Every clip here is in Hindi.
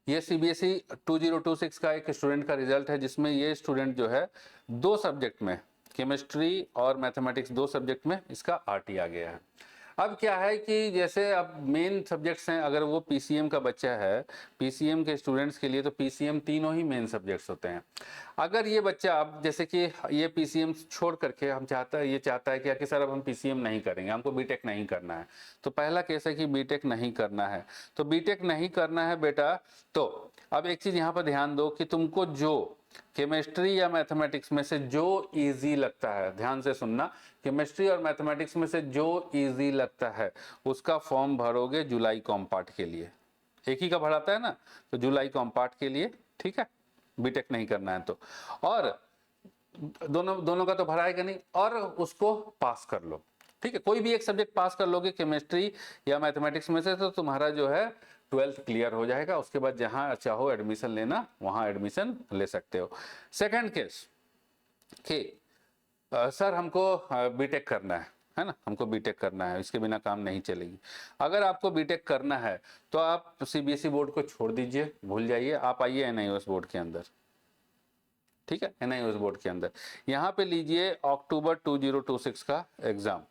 ये सीबीएसई 2026 का एक स्टूडेंट का रिजल्ट है, जिसमें ये स्टूडेंट जो है 2 सब्जेक्ट में, केमिस्ट्री और मैथमेटिक्स 2 सब्जेक्ट में इसका आरटी आ गया है। अब क्या है कि जैसे अब मेन सब्जेक्ट्स हैं, अगर वो पीसीएम का बच्चा है, पीसीएम के स्टूडेंट्स के लिए तो पीसीएम तीनों ही मेन सब्जेक्ट्स होते हैं। अगर ये बच्चा अब जैसे कि ये पीसीएम छोड़ करके हम ये चाहता है कि सर अब हम पीसीएम नहीं करेंगे, हमको बीटेक नहीं करना है, तो पहला केस है कि बीटेक नहीं करना है। तो बीटेक नहीं करना है बेटा, तो अब एक चीज यहाँ पर ध्यान दो कि तुमको जो केमिस्ट्री या मैथमेटिक्स में से जो इजी लगता है, ध्यान से सुनना, केमिस्ट्री और मैथमेटिक्स में से जो इजी लगता है उसका फॉर्म भरोगे जुलाई कॉम्पार्ट के लिए। एक ही का भराता है ना, तो जुलाई कॉम्पार्ट के लिए, ठीक है, बीटेक नहीं करना है तो। और दोनों का तो भराएगा नहीं, और उसको पास कर लो, ठीक है, कोई भी एक सब्जेक्ट पास कर लोगे केमिस्ट्री या मैथमेटिक्स में से, तो तुम्हारा जो है 12th क्लियर हो जाएगा। उसके बाद जहां चाहो एडमिशन लेना वहां एडमिशन ले सकते हो। सेकंड केस कि सर हमको बीटेक करना है ना, हमको बीटेक करना है, इसके बिना काम नहीं चलेगी। अगर आपको बीटेक करना है तो आप सीबीएसई बोर्ड को छोड़ दीजिए, भूल जाइए, आप आइए एनआईओएस बोर्ड के अंदर, ठीक है, एनआईओएस बोर्ड के अंदर यहाँ पे लीजिए अक्टूबर 2026 का एग्जाम,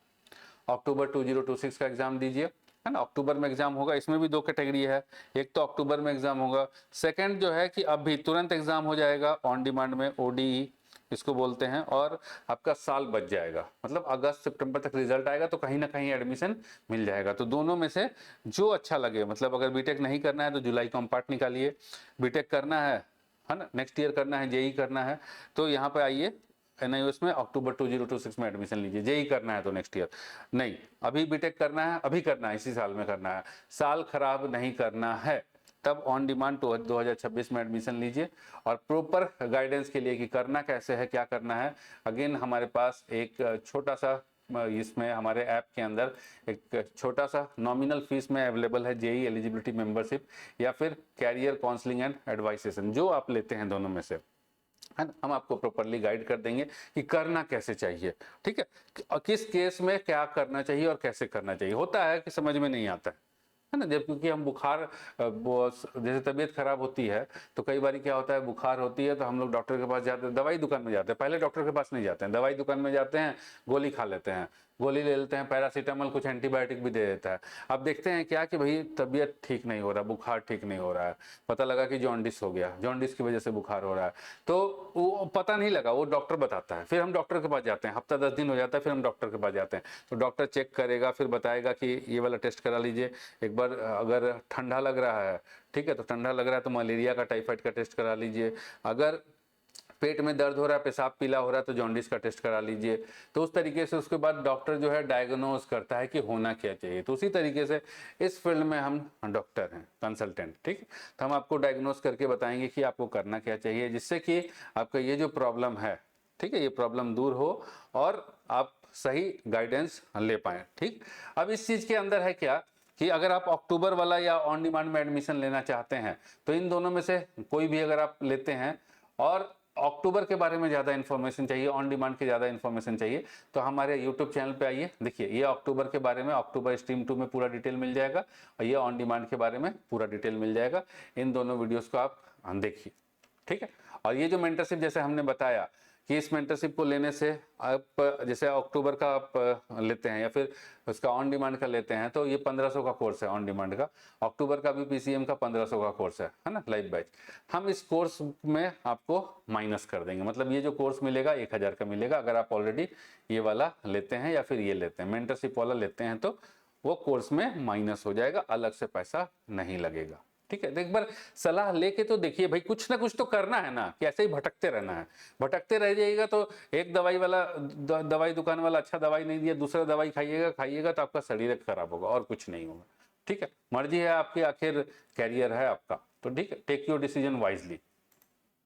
अक्टूबर 2026 का एग्जाम दीजिए, है ना। अक्टूबर में एग्जाम होगा, इसमें भी 2 कैटेगरी है, एक तो अक्टूबर में एग्जाम होगा, सेकंड जो है कि अभी तुरंत एग्जाम हो जाएगा ऑन डिमांड में, ओडीई इसको बोलते हैं, और आपका साल बच जाएगा, मतलब अगस्त सितंबर तक रिजल्ट आएगा तो कहीं ना कहीं एडमिशन मिल जाएगा। तो दोनों में से जो अच्छा लगे, मतलब अगर बीटेक नहीं करना है तो जुलाई कॉम्पार्ट निकालिए, बीटेक करना है ना, नेक्स्ट ईयर करना है, जेई करना है, तो यहाँ पे आइए एनआईओएस में अक्टूबर 2026 में एडमिशन लीजिए। जेई करना है तो नेक्स्ट ईयर नहीं, अभी बीटेक करना है, अभी करना है, इसी साल में करना है, साल खराब नहीं करना है, तब ऑन डिमांड 2026 में एडमिशन लीजिए। और प्रॉपर गाइडेंस के लिए कि करना कैसे है, क्या करना है, अगेन हमारे पास एक छोटा सा इसमें हमारे ऐप के अंदर एक छोटा सा नॉमिनल फीस में अवेलेबल है जेई एलिजिबिलिटी मेंबरशिप या फिर कैरियर काउंसलिंग एंड एडवाइसेशन, जो आप लेते हैं दोनों में से, है ना, हम आपको प्रॉपरली गाइड कर देंगे कि करना कैसे चाहिए, ठीक है, किस केस में क्या करना चाहिए और कैसे करना चाहिए। होता है कि समझ में नहीं आता है ना, जब क्योंकि हम बुखार जैसे तबीयत खराब होती है तो कई बार क्या होता है, बुखार होती है तो हम लोग डॉक्टर के पास जाते हैं, दवाई दुकान में जाते हैं, पहले डॉक्टर के पास नहीं जाते हैं, दवाई दुकान में जाते हैं, गोली खा लेते हैं, गोली ले लेते हैं, पैरासीटामोल, कुछ एंटीबायोटिक भी दे देता है। अब देखते हैं क्या कि भाई तबीयत ठीक नहीं हो रहा, बुखार ठीक नहीं हो रहा है, पता लगा कि जॉन्डिस हो गया, जॉन्डिस की वजह से बुखार हो रहा है, तो वो पता नहीं लगा, वो डॉक्टर बताता है, फिर हम डॉक्टर के पास जाते हैं, हफ्ता 10 दिन हो जाता है, फिर हम डॉक्टर के पास जाते हैं, तो डॉक्टर चेक करेगा, फिर बताएगा कि ये वाला टेस्ट करा लीजिए एक बार, अगर ठंडा लग रहा है, ठीक है, तो ठंडा लग रहा है तो मलेरिया का, टाइफाइड का टेस्ट करा लीजिए, अगर पेट में दर्द हो रहा है, पेशाब पीला हो रहा है तो जॉन्डिस का टेस्ट करा लीजिए। तो उस तरीके से उसके बाद डॉक्टर जो है डायग्नोज करता है कि होना क्या चाहिए। तो उसी तरीके से इस फील्ड में हम डॉक्टर हैं, कंसल्टेंट, ठीक है, तो हम आपको डायग्नोज करके बताएंगे कि आपको करना क्या चाहिए, जिससे कि आपका ये जो प्रॉब्लम है, ठीक है, ये प्रॉब्लम दूर हो और आप सही गाइडेंस ले पाए, ठीक। अब इस चीज के अंदर है क्या कि अगर आप अक्टूबर वाला या ऑन डिमांड में एडमिशन लेना चाहते हैं तो इन दोनों में से कोई भी अगर आप लेते हैं और अक्टूबर के बारे में ज़्यादा इन्फॉर्मेशन चाहिए, ऑन डिमांड की ज़्यादा इन्फॉर्मेशन चाहिए, तो हमारे यूट्यूब चैनल पे आइए, देखिए ये अक्टूबर के बारे में, अक्टूबर स्ट्रीम 2 में पूरा डिटेल मिल जाएगा, और ये ऑन डिमांड के बारे में पूरा डिटेल मिल जाएगा। इन दोनों वीडियोस को आप देखिए, ठीक है। और ये जो मेंटरशिप जैसे हमने बताया कि इस मेंटरशिप को लेने से आप जैसे अक्टूबर का आप लेते हैं या फिर उसका ऑन डिमांड का लेते हैं तो ये 1500 का कोर्स है ऑन डिमांड का, अक्टूबर का भी पीसीएम का 1500 का कोर्स है ना, लाइव बैच। हम इस कोर्स में आपको माइनस कर देंगे, मतलब ये जो कोर्स मिलेगा 1000 का मिलेगा अगर आप ऑलरेडी ये वाला लेते हैं या फिर ये लेते हैं, मेंटरशिप वाला लेते हैं, तो वो कोर्स में माइनस हो जाएगा, अलग से पैसा नहीं लगेगा, ठीक है। तो एक बार सलाह लेके तो देखिए भाई, कुछ ना कुछ तो करना है ना, कि ऐसे ही भटकते रहना है, भटकते रह जाइएगा तो एक दवाई वाला दवाई दुकान वाला अच्छा दवाई नहीं दिया, दूसरा दवाई खाइएगा तो आपका शरीर खराब होगा और कुछ नहीं होगा, ठीक है। मर्जी है आपकी, आखिर कैरियर है आपका, तो ठीक है, टेक योर डिसीजन वाइजली।